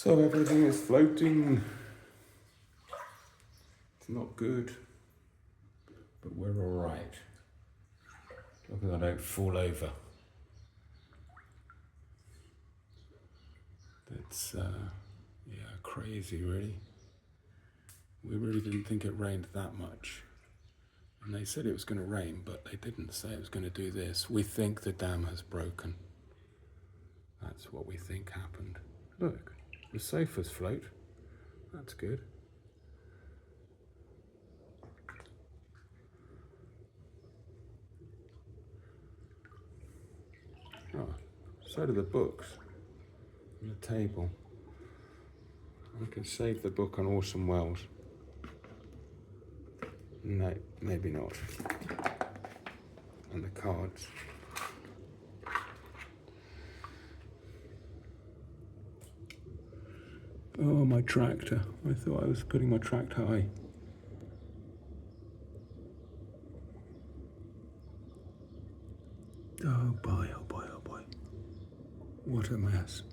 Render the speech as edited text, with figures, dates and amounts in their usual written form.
So everything is floating. It's not good, but we're all right. Look as I don't fall over. That's, yeah, crazy really. We really didn't think it rained that much. And they said it was going to rain, but they didn't say it was going to do this. We think the dam has broken. That's what we think happened. Look, the sofas float. That's good. Oh, so do the books on the table. I can save the book on Orson Welles. No, maybe not. And the cards. Oh, my tractor. I thought I was putting my tractor high. Oh boy, oh boy, oh boy. What a mess.